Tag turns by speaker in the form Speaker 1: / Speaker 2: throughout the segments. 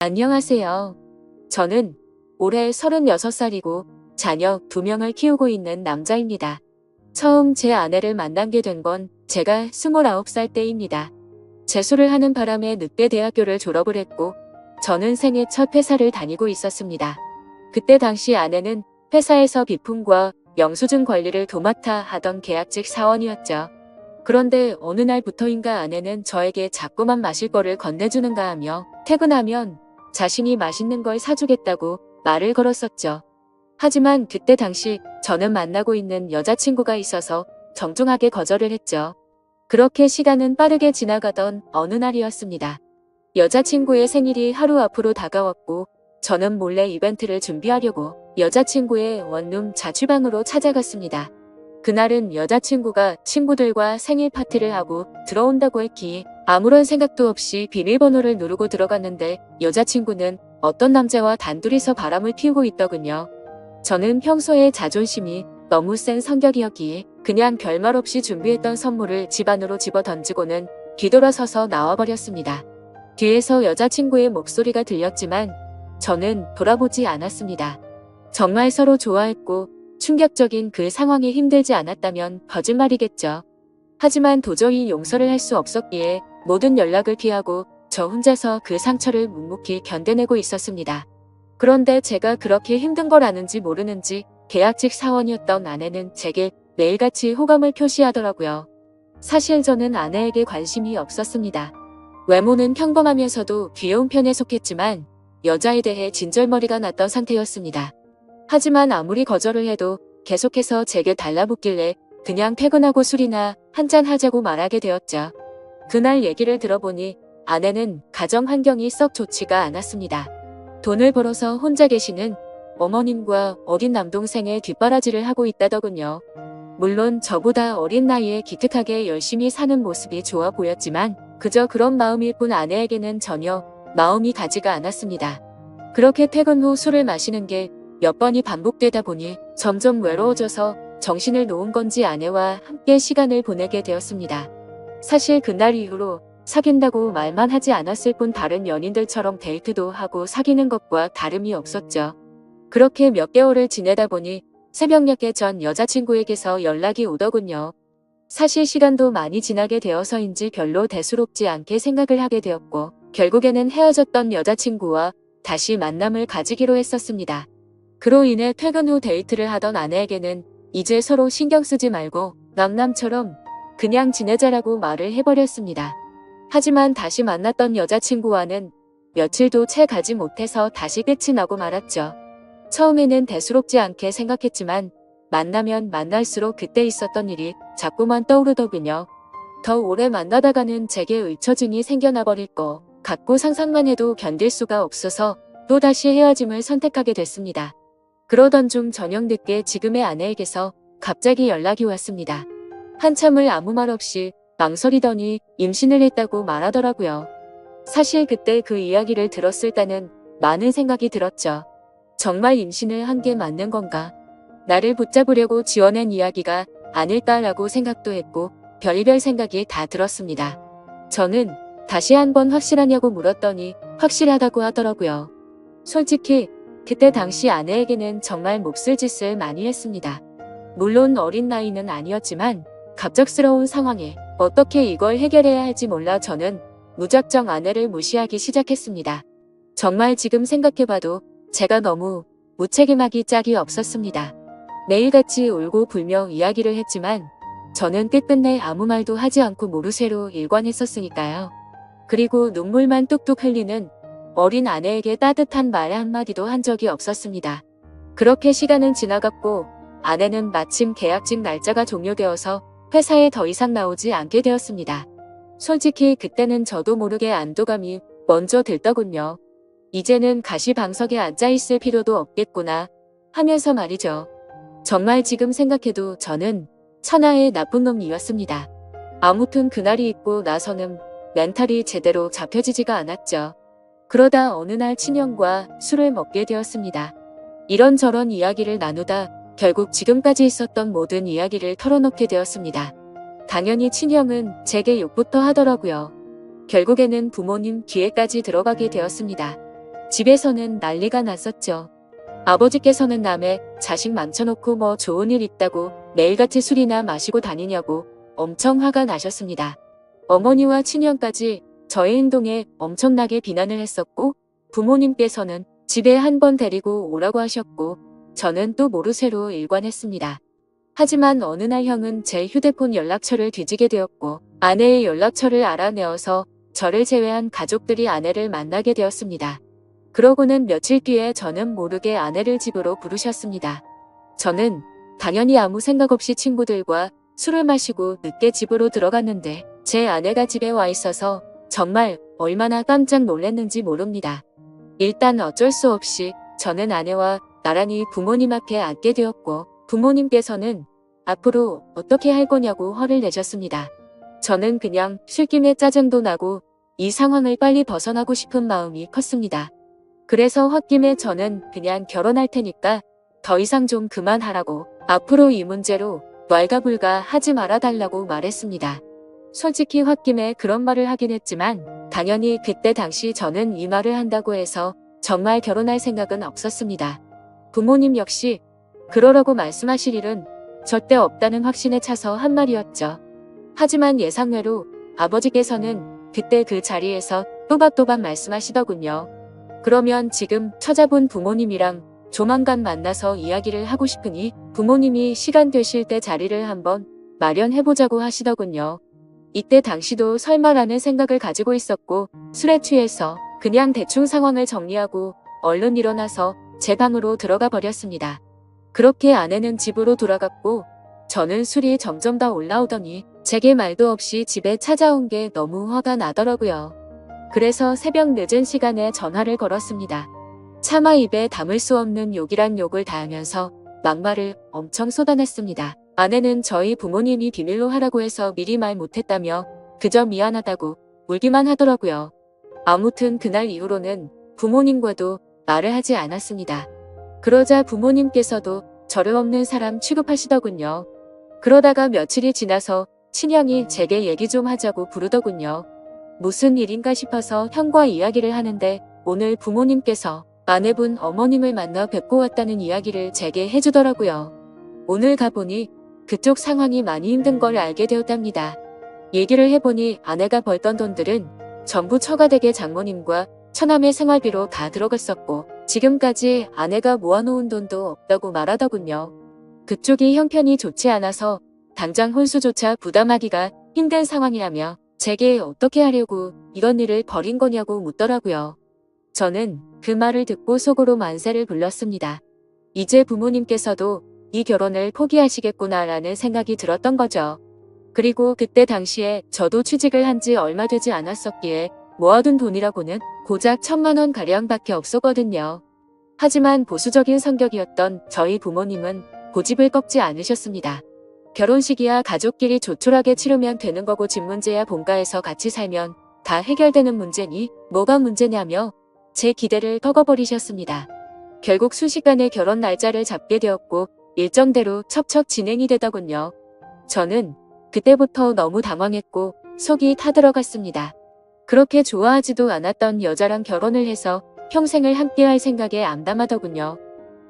Speaker 1: 안녕하세요. 저는 올해 36살이고 자녀 2명을 키우고 있는 남자입니다. 처음 제 아내를 만나게 된 건 제가 29살 때입니다. 재수를 하는 바람에 늦게 대학교를 졸업을 했고 저는 생애 첫 회사를 다니고 있었습니다. 그때 당시 아내는 회사에서 비품과 영수증 관리를 도맡아 하던 계약직 사원이었죠. 그런데 어느 날부터인가 아내는 저에게 자꾸만 마실 거를 건네주는가 하며 퇴근하면 자신이 맛있는 걸 사주겠다고 말을 걸었었죠. 하지만 그때 당시 저는 만나고 있는 여자친구가 있어서 정중하게 거절을 했죠. 그렇게 시간은 빠르게 지나가던 어느 날이었습니다. 여자친구의 생일이 하루 앞으로 다가왔고 저는 몰래 이벤트를 준비하려고 여자친구의 원룸 자취방으로 찾아갔습니다. 그날은 여자친구가 친구들과 생일 파티를 하고 들어온다고 했기에 아무런 생각도 없이 비밀번호를 누르고 들어갔는데 여자친구는 어떤 남자와 단둘이서 바람을 피우고 있더군요. 저는 평소에 자존심이 너무 센 성격이었기에 그냥 별말 없이 준비했던 선물을 집 안으로 집어 던지고는 뒤돌아서서 나와버렸습니다. 뒤에서 여자친구의 목소리가 들렸지만 저는 돌아보지 않았습니다. 정말 서로 좋아했고 충격적인 그 상황이 힘들지 않았다면 거짓말이겠죠. 하지만 도저히 용서를 할 수 없었기에 모든 연락을 피하고 저 혼자서 그 상처를 묵묵히 견뎌내고 있었습니다. 그런데 제가 그렇게 힘든 걸 아는지 모르는지 계약직 사원이었던 아내는 제게 매일같이 호감을 표시하더라고요. 사실 저는 아내에게 관심이 없었습니다. 외모는 평범하면서도 귀여운 편에 속했지만 여자에 대해 진절머리가 났던 상태였습니다. 하지만 아무리 거절을 해도 계속해서 제게 달라붙길래 그냥 퇴근하고 술이나 한잔 하자고 말하게 되었죠. 그날 얘기를 들어보니 아내는 가정 환경이 썩 좋지가 않았습니다. 돈을 벌어서 혼자 계시는 어머님과 어린 남동생의 뒷바라지를 하고 있다더군요. 물론 저보다 어린 나이에 기특하게 열심히 사는 모습이 좋아 보였지만 그저 그런 마음일 뿐 아내에게는 전혀 마음이 가지가 않았습니다. 그렇게 퇴근 후 술을 마시는 게 몇 번이 반복되다 보니 점점 외로워져서 정신을 놓은 건지 아내와 함께 시간을 보내게 되었습니다. 사실 그날 이후로 사귄다고 말만 하지 않았을 뿐 다른 연인들처럼 데이트도 하고 사귀는 것과 다름이 없었죠. 그렇게 몇 개월을 지내다 보니 새벽녘에 전 여자친구에게서 연락이 오더군요. 사실 시간도 많이 지나게 되어서인지 별로 대수롭지 않게 생각을 하게 되었고 결국에는 헤어졌던 여자친구와 다시 만남을 가지기로 했었습니다. 그로 인해 퇴근 후 데이트를 하던 아내에게는 이제 서로 신경 쓰지 말고 남남처럼 그냥 지내자라고 말을 해버렸습니다. 하지만 다시 만났던 여자친구와는 며칠도 채 가지 못해서 다시 끝이 나고 말았죠. 처음에는 대수롭지 않게 생각했지만 만나면 만날수록 그때 있었던 일이 자꾸만 떠오르더군요. 더 오래 만나다가는 제게 의처증이 생겨나 버릴 것 같고 상상만 해도 견딜 수가 없어서 또다시 헤어짐을 선택하게 됐습니다. 그러던 중 저녁 늦게 지금의 아내에게서 갑자기 연락이 왔습니다. 한참을 아무 말 없이 망설이더니 임신을 했다고 말하더라고요. 사실 그때 그 이야기를 들었을 때는 많은 생각이 들었죠. 정말 임신을 한 게 맞는 건가? 나를 붙잡으려고 지어낸 이야기가 아닐까라고 생각도 했고 별의별 생각이 다 들었습니다. 저는 다시 한번 확실하냐고 물었더니 확실하다고 하더라고요. 솔직히 그때 당시 아내에게는 정말 몹쓸 짓을 많이 했습니다. 물론 어린 나이는 아니었지만 갑작스러운 상황에 어떻게 이걸 해결해야 할지 몰라 저는 무작정 아내를 무시하기 시작했습니다. 정말 지금 생각해봐도 제가 너무 무책임하기 짝이 없었습니다. 매일같이 울고 불며 이야기를 했지만 저는 끝끝내 아무 말도 하지 않고 모르쇠로 일관했었으니까요. 그리고 눈물만 뚝뚝 흘리는 어린 아내에게 따뜻한 말 한마디도 한 적이 없었습니다. 그렇게 시간은 지나갔고 아내는 마침 계약직 날짜가 종료되어서 회사에 더 이상 나오지 않게 되었습니다. 솔직히 그때는 저도 모르게 안도감이 먼저 들더군요. 이제는 가시방석에 앉아있을 필요도 없겠구나 하면서 말이죠. 정말 지금 생각해도 저는 천하의 나쁜 놈이었습니다. 아무튼 그날이 있고 나서는 멘탈이 제대로 잡혀지지가 않았죠. 그러다 어느 날 친형과 술을 먹게 되었습니다. 이런저런 이야기를 나누다 결국 지금까지 있었던 모든 이야기를 털어놓게 되었습니다. 당연히 친형은 제게 욕부터 하더라고요. 결국에는 부모님 귀에까지 들어가게 되었습니다. 집에서는 난리가 났었죠. 아버지께서는 남의 자식 망쳐놓고 뭐 좋은 일 있다고 매일같이 술이나 마시고 다니냐고 엄청 화가 나셨습니다. 어머니와 친형까지 저의 행동에 엄청나게 비난을 했었고 부모님께서는 집에 한 번 데리고 오라고 하셨고 저는 또 모르쇠로 일관했습니다. 하지만 어느 날 형은 제 휴대폰 연락처를 뒤지게 되었고 아내의 연락처를 알아내어서 저를 제외한 가족들이 아내를 만나게 되었습니다. 그러고는 며칠 뒤에 저는 모르게 아내를 집으로 부르셨습니다. 저는 당연히 아무 생각 없이 친구들과 술을 마시고 늦게 집으로 들어갔는데 제 아내가 집에 와 있어서 정말 얼마나 깜짝 놀랐는지 모릅니다. 일단 어쩔 수 없이 저는 아내와 나란히 부모님 앞에 앉게 되었고 부모님께서는 앞으로 어떻게 할 거냐고 화를 내셨습니다. 저는 그냥 술김에 짜증도 나고 이 상황을 빨리 벗어나고 싶은 마음이 컸습니다. 그래서 홧김에 저는 그냥 결혼할 테니까 더 이상 좀 그만하라고 앞으로 이 문제로 왈가불가 하지 말아달라고 말했습니다. 솔직히 홧김에 그런 말을 하긴 했지만 당연히 그때 당시 저는 이 말을 한다고 해서 정말 결혼할 생각은 없었습니다. 부모님 역시 그러라고 말씀하실 일은 절대 없다는 확신에 차서 한 말이었죠. 하지만 예상외로 아버지께서는 그때 그 자리에서 또박또박 말씀하시더군요. 그러면 지금 찾아본 부모님이랑 조만간 만나서 이야기를 하고 싶으니 부모님이 시간 되실 때 자리를 한번 마련해보자고 하시더군요. 이때 당시도 설마라는 생각을 가지고 있었고 술에 취해서 그냥 대충 상황을 정리하고 얼른 일어나서 제 방으로 들어가 버렸습니다. 그렇게 아내는 집으로 돌아갔고 저는 술이 점점 더 올라오더니 제게 말도 없이 집에 찾아온 게 너무 화가 나더라고요. 그래서 새벽 늦은 시간에 전화를 걸었습니다. 차마 입에 담을 수 없는 욕이란 욕을 다 하면서 막말을 엄청 쏟아냈습니다. 아내는 저희 부모님이 비밀로 하라고 해서 미리 말 못했다며 그저 미안하다고 울기만 하더라고요. 아무튼 그날 이후로는 부모님과도 말을 하지 않았습니다. 그러자 부모님께서도 저를 없는 사람 취급하시더군요. 그러다가 며칠이 지나서 친형이 제게 얘기 좀 하자고 부르더군요. 무슨 일인가 싶어서 형과 이야기를 하는데 오늘 부모님께서 아내분 어머님을 만나 뵙고 왔다는 이야기를 제게 해주더라고요. 오늘 가보니 그쪽 상황이 많이 힘든 걸 알게 되었답니다. 얘기를 해보니 아내가 벌던 돈들은 전부 처가댁의 장모님과 처남의 생활비로 다 들어갔었고 지금까지 아내가 모아놓은 돈도 없다고 말하더군요. 그쪽이 형편이 좋지 않아서 당장 혼수조차 부담하기가 힘든 상황이라며 제게 어떻게 하려고 이런 일을 벌인 거냐고 묻더라고요. 저는 그 말을 듣고 속으로 만세를 불렀습니다. 이제 부모님께서도 이 결혼을 포기하시겠구나라는 생각이 들었던 거죠. 그리고 그때 당시에 저도 취직을 한 지 얼마 되지 않았었기에 모아둔 돈이라고는 고작 1,000만 원 가량밖에 없었거든요. 하지만 보수적인 성격이었던 저희 부모님은 고집을 꺾지 않으셨습니다. 결혼식이야 가족끼리 조촐하게 치르면 되는 거고 집 문제야 본가에서 같이 살면 다 해결되는 문제니 뭐가 문제냐며 제 기대를 꺾어버리셨습니다. 결국 순식간에 결혼 날짜를 잡게 되었고 일정대로 척척 진행이 되더군요. 저는 그때부터 너무 당황했고 속이 타들어갔습니다. 그렇게 좋아하지도 않았던 여자랑 결혼을 해서 평생을 함께할 생각에 암담하더군요.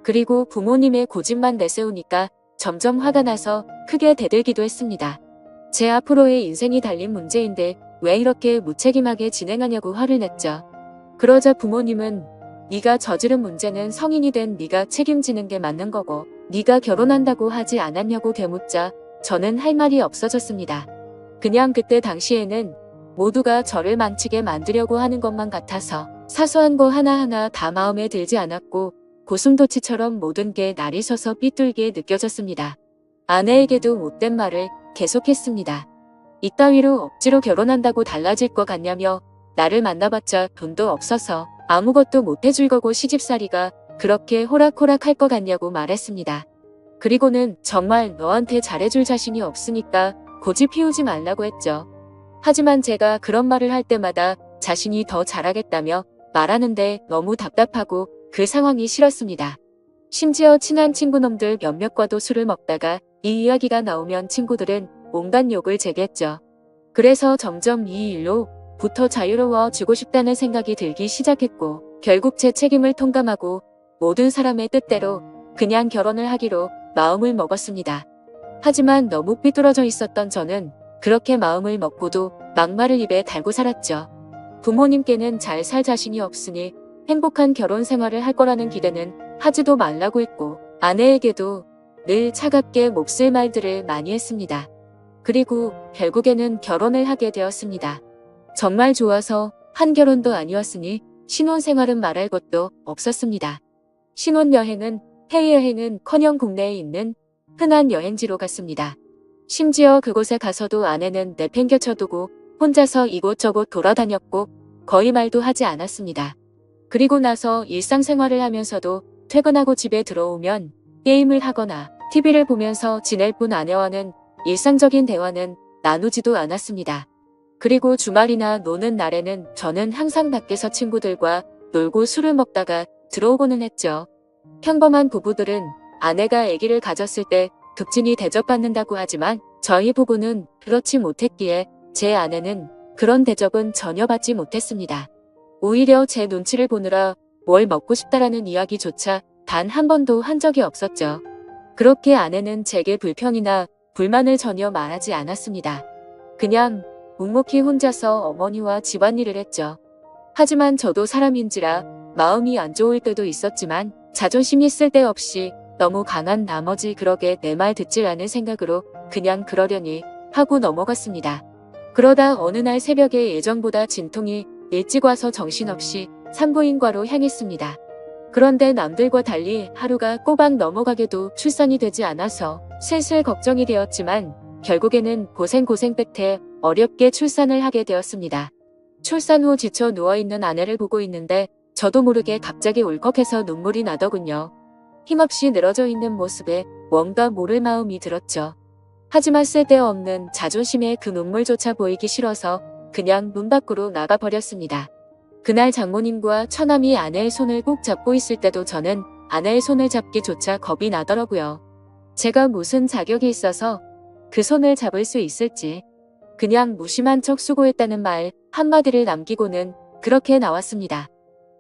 Speaker 1: 그리고 부모님의 고집만 내세우니까 점점 화가 나서 크게 대들기도 했습니다. 제 앞으로의 인생이 달린 문제인데 왜 이렇게 무책임하게 진행하냐고 화를 냈죠. 그러자 부모님은 네가 저지른 문제는 성인이 된 네가 책임지는 게 맞는 거고 네가 결혼한다고 하지 않았냐고 되묻자 저는 할 말이 없어졌습니다. 그냥 그때 당시에는 모두가 저를 망치게 만들려고 하는 것만 같아서 사소한 거 하나하나 다 마음에 들지 않았고 고슴도치처럼 모든 게 날이 서서 삐뚤게 느껴졌습니다. 아내에게도 못된 말을 계속했습니다. 이따위로 억지로 결혼한다고 달라질 것 같냐며 나를 만나봤자 돈도 없어서 아무것도 못해줄 거고 시집살이가 그렇게 호락호락할 것 같냐고 말했습니다. 그리고는 정말 너한테 잘해줄 자신이 없으니까 고집 피우지 말라고 했죠. 하지만 제가 그런 말을 할 때마다 자신이 더 잘하겠다며 말하는데 너무 답답하고 그 상황이 싫었습니다. 심지어 친한 친구놈들 몇몇과도 술을 먹다가 이 이야기가 나오면 친구들은 온갖 욕을 제겠죠. 그래서 점점 이 일로부터 자유로워지고 싶다는 생각이 들기 시작했고 결국 제 책임을 통감하고 모든 사람의 뜻대로 그냥 결혼을 하기로 마음을 먹었습니다. 하지만 너무 삐뚤어져 있었던 저는 그렇게 마음을 먹고도 막말을 입에 달고 살았죠. 부모님께는 잘 살 자신이 없으니 행복한 결혼 생활을 할 거라는 기대는 하지도 말라고 했고, 아내에게도 늘 차갑게 몹쓸 말들을 많이 했습니다. 그리고 결국에는 결혼을 하게 되었습니다. 정말 좋아서 한 결혼도 아니었으니 신혼생활은 말할 것도 없었습니다. 신혼여행은 해외여행은커녕 국내에 있는 흔한 여행지로 갔습니다. 심지어 그곳에 가서도 아내는 내팽개쳐두고 혼자서 이곳저곳 돌아다녔고 거의 말도 하지 않았습니다. 그리고 나서 일상생활을 하면서도 퇴근하고 집에 들어오면 게임을 하거나 TV를 보면서 지낼 뿐 아내와는 일상적인 대화는 나누지도 않았습니다. 그리고 주말이나 노는 날에는 저는 항상 밖에서 친구들과 놀고 술을 먹다가 들어오고는 했죠. 평범한 부부들은 아내가 아기를 가졌을 때 극진히 대접받는다고 하지만 저희 부부는 그렇지 못했기에 제 아내는 그런 대접은 전혀 받지 못했습니다. 오히려 제 눈치를 보느라 뭘 먹고 싶다라는 이야기조차 단 한 번도 한 적이 없었죠. 그렇게 아내는 제게 불평이나 불만을 전혀 말하지 않았습니다. 그냥 묵묵히 혼자서 어머니와 집안일을 했죠. 하지만 저도 사람인지라 마음이 안 좋을 때도 있었지만 자존심이 쓸데없이 너무 강한 나머지 그러게 내 말 듣질 않을 생각으로 그냥 그러려니 하고 넘어갔습니다. 그러다 어느 날 새벽에 예정보다 진통이 일찍 와서 정신없이 산부인과로 향했습니다. 그런데 남들과 달리 하루가 꼬박 넘어가게도 출산이 되지 않아서 슬슬 걱정이 되었지만 결국에는 고생 끝에 어렵게 출산을 하게 되었습니다. 출산 후 지쳐 누워있는 아내를 보고 있는데 저도 모르게 갑자기 울컥해서 눈물이 나더군요. 힘없이 늘어져 있는 모습에 뭔가 모를 마음이 들었죠. 하지만 쓸데없는 자존심에 그 눈물조차 보이기 싫어서 그냥 문 밖으로 나가버렸습니다. 그날 장모님과 처남이 아내의 손을 꼭 잡고 있을 때도 저는 아내의 손을 잡기조차 겁이 나더라고요. 제가 무슨 자격이 있어서 그 손을 잡을 수 있을지. 그냥 무심한 척 수고했다는 말 한마디를 남기고는 그렇게 나왔습니다.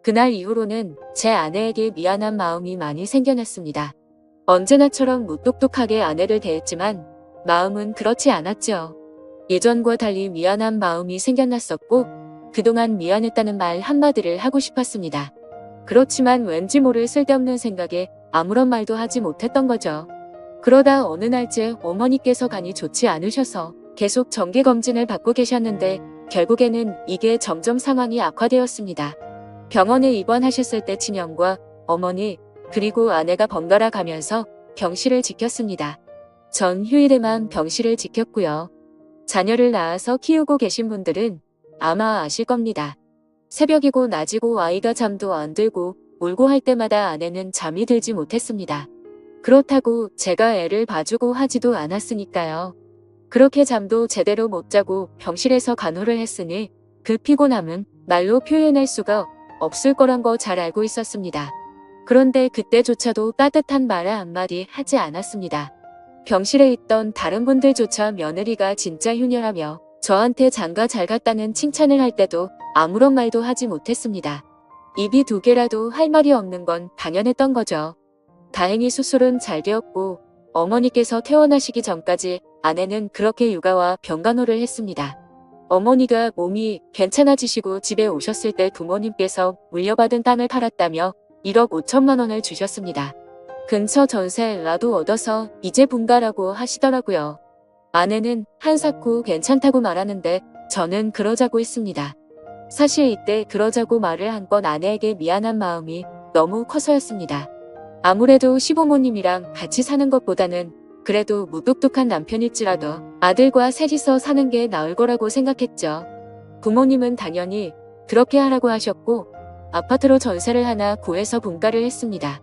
Speaker 1: 그날 이후로는 제 아내에게 미안한 마음이 많이 생겨났습니다. 언제나처럼 무뚝뚝하게 아내를 대했지만 마음은 그렇지 않았죠. 예전과 달리 미안한 마음이 생겨났었고 그동안 미안했다는 말 한마디를 하고 싶었습니다. 그렇지만 왠지 모를 쓸데없는 생각에 아무런 말도 하지 못했던 거죠. 그러다 어느 날째 어머니께서 간이 좋지 않으셔서 계속 정기검진을 받고 계셨는데 결국에는 이게 점점 상황이 악화되었습니다. 병원에 입원하셨을 때 친형과 어머니 그리고 아내가 번갈아 가면서 병실을 지켰습니다. 전 휴일에만 병실을 지켰고요. 자녀를 낳아서 키우고 계신 분들은 아마 아실 겁니다. 새벽이고 낮이고 아이가 잠도 안 들고 울고 할 때마다 아내는 잠이 들지 못했습니다. 그렇다고 제가 애를 봐주고 하지도 않았으니까요. 그렇게 잠도 제대로 못 자고 병실에서 간호를 했으니 그 피곤함은 말로 표현할 수가 없을 거란 거 잘 알고 있었습니다. 그런데 그때조차도 따뜻한 말 한마디 하지 않았습니다. 병실에 있던 다른 분들조차 며느리가 진짜 효녀라며 저한테 장가 잘 갔다는 칭찬을 할 때도 아무런 말도 하지 못했습니다. 입이 두 개라도 할 말이 없는 건 당연했던 거죠. 다행히 수술은 잘 되었고 어머니께서 퇴원하시기 전까지 아내는 그렇게 육아와 병간호를 했습니다. 어머니가 몸이 괜찮아지시고 집에 오셨을 때 부모님께서 물려받은 땅을 팔았다며 1억 5천만 원을 주셨습니다. 근처 전세라도 얻어서 이제 분가라고 하시더라고요. 아내는 한사코 괜찮다고 말하는데 저는 그러자고 했습니다. 사실 이때 그러자고 말을 한 건 아내에게 미안한 마음이 너무 커서였습니다. 아무래도 시부모님이랑 같이 사는 것보다는 그래도 무뚝뚝한 남편일지라도 아들과 셋이서 사는 게 나을 거라고 생각했죠. 부모님은 당연히 그렇게 하라고 하셨고 아파트로 전세를 하나 구해서 분가를 했습니다.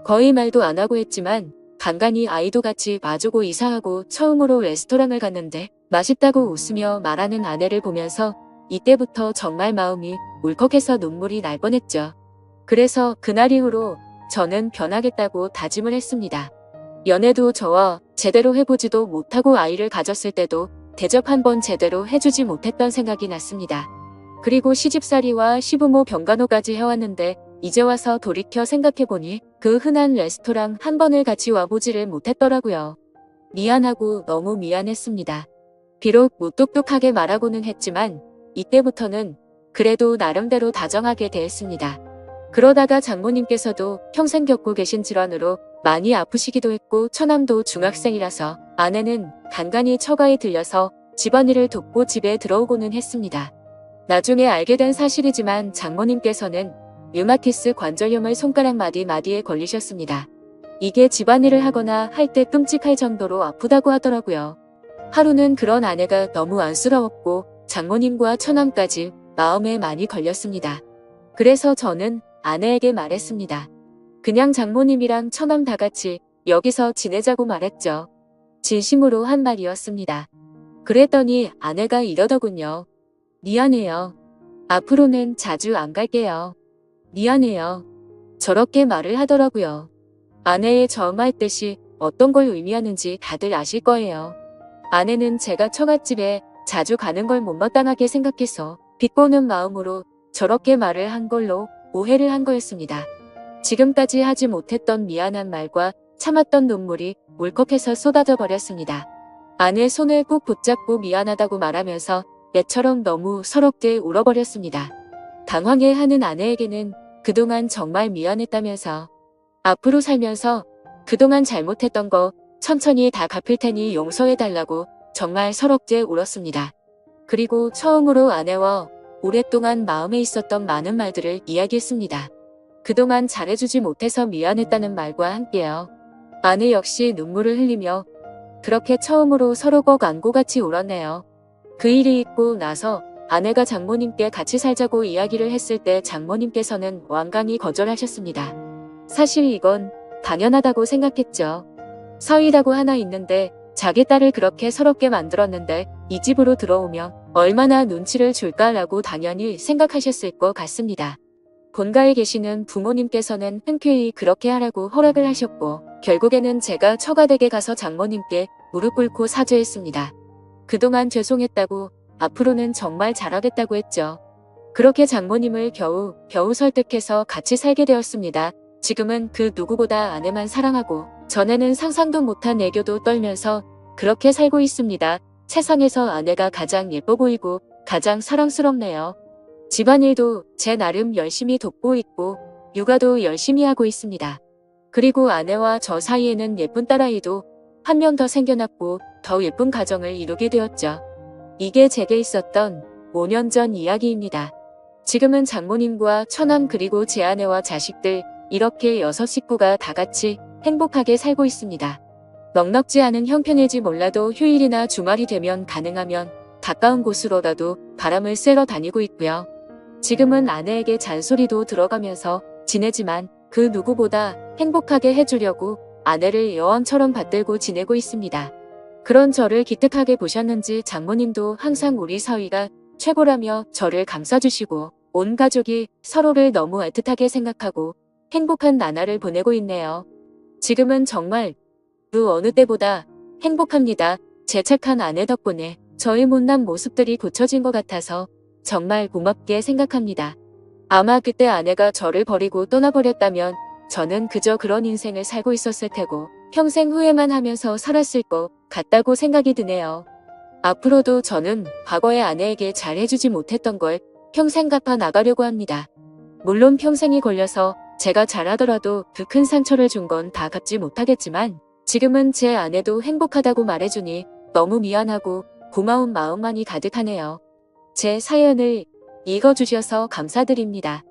Speaker 1: 거의 말도 안 하고 했지만 간간히 아이도 같이 봐주고 이사하고 처음으로 레스토랑을 갔는데 맛있다고 웃으며 말하는 아내를 보면서 이때부터 정말 마음이 울컥해서 눈물이 날 뻔했죠. 그래서 그날 이후로 저는 변하겠다고 다짐을 했습니다. 연애도 저와 제대로 해보지도 못하고 아이를 가졌을 때도 대접 한 번 제대로 해주지 못했던 생각이 났습니다. 그리고 시집살이와 시부모 병간호까지 해왔는데 이제 와서 돌이켜 생각해보니 그 흔한 레스토랑 한 번을 같이 와보지를 못했더라고요. 미안하고 너무 미안했습니다. 비록 무뚝뚝하게 말하고는 했지만 이때부터는 그래도 나름대로 다정하게 대했습니다. 그러다가 장모님께서도 평생 겪고 계신 질환으로 많이 아프시기도 했고 처남도 중학생이라서 아내는 간간히 처가에 들려서 집안일을 돕고 집에 들어오고는 했습니다. 나중에 알게 된 사실이지만 장모님께서는 류마티스 관절염을 손가락 마디마디에 걸리셨습니다. 이게 집안일을 하거나 할 때 끔찍할 정도로 아프다고 하더라고요. 하루는 그런 아내가 너무 안쓰러웠고 장모님과 처남까지 마음에 많이 걸렸습니다. 그래서 저는 아내에게 말했습니다. 그냥 장모님이랑 처남 다 같이 여기서 지내자고 말했죠. 진심으로 한 말이었습니다. 그랬더니 아내가 이러더군요. 미안해요. 앞으로는 자주 안 갈게요. 미안해요. 저렇게 말을 하더라고요. 아내의 저말 뜻이 어떤 걸 의미하는지 다들 아실 거예요. 아내는 제가 처갓집에 자주 가는 걸 못마땅하게 생각해서 비꼬는 마음으로 저렇게 말을 한 걸로 오해를 한 거였습니다. 지금까지 하지 못했던 미안한 말과 참았던 눈물이 울컥해서 쏟아져 버렸습니다. 아내 손을 꼭 붙잡고 미안하다고 말하면서 예처럼 너무 서럽게 울어버렸습니다. 당황해하는 아내에게는 그동안 정말 미안했다면서 앞으로 살면서 그동안 잘못했던 거 천천히 다 갚을 테니 용서해달라고 정말 서럽게 울었습니다. 그리고 처음으로 아내와 오랫동안 마음에 있었던 많은 말들을 이야기했습니다. 그동안 잘해주지 못해서 미안했다는 말과 함께요. 아내 역시 눈물을 흘리며 그렇게 처음으로 서로 꼭 안고 같이 울었네요. 그 일이 있고 나서 아내가 장모님께 같이 살자고 이야기를 했을 때 장모님께서는 완강히 거절하셨습니다. 사실 이건 당연하다고 생각했죠. 서희라고 하나 있는데 자기 딸을 그렇게 서럽게 만들었는데 이 집으로 들어오면 얼마나 눈치를 줄까라고 당연히 생각하셨을 것 같습니다. 본가에 계시는 부모님께서는 흔쾌히 그렇게 하라고 허락을 하셨고 결국에는 제가 처가댁에 가서 장모님께 무릎 꿇고 사죄했습니다. 그동안 죄송했다고 앞으로는 정말 잘하겠다고 했죠. 그렇게 장모님을 겨우 설득해서 같이 살게 되었습니다. 지금은 그 누구보다 아내만 사랑하고 전에는 상상도 못한 애교도 떨면서 그렇게 살고 있습니다. 세상에서 아내가 가장 예뻐 보이고 가장 사랑스럽네요. 집안일도 제 나름 열심히 돕고 있고 육아도 열심히 하고 있습니다. 그리고 아내와 저 사이에는 예쁜 딸아이도 한 명 더 생겨났고 더 예쁜 가정을 이루게 되었죠. 이게 제게 있었던 5년 전 이야기입니다. 지금은 장모님과 처남 그리고 제 아내와 자식들 이렇게 6식구가 다 같이 행복하게 살고 있습니다. 넉넉지 않은 형편일지 몰라도 휴일이나 주말이 되면 가능하면 가까운 곳으로라도 바람을 쐬러 다니고 있고요. 지금은 아내에게 잔소리도 들어가면서 지내지만 그 누구보다 행복하게 해주려고 아내를 여왕처럼 받들고 지내고 있습니다. 그런 저를 기특하게 보셨는지 장모님도 항상 우리 서희가 최고라며 저를 감싸주시고 온 가족이 서로를 너무 애틋하게 생각하고 행복한 나날을 보내고 있네요. 지금은 정말 그 어느 때보다 행복합니다. 제 착한 아내 덕분에 저의 못난 모습들이 고쳐진 것 같아서 정말 고맙게 생각합니다. 아마 그때 아내가 저를 버리고 떠나버렸다면 저는 그저 그런 인생을 살고 있었을 테고 평생 후회만 하면서 살았을 것 같다고 생각이 드네요. 앞으로도 저는 과거의 아내에게 잘해주지 못했던 걸 평생 갚아 나가려고 합니다. 물론 평생이 걸려서 제가 잘하더라도 그 큰 상처를 준 건 다 갚지 못하겠지만 지금은 제 아내도 행복하다고 말해주니 너무 미안하고 고마운 마음만이 가득하네요. 제 사연을 읽어주셔서 감사드립니다.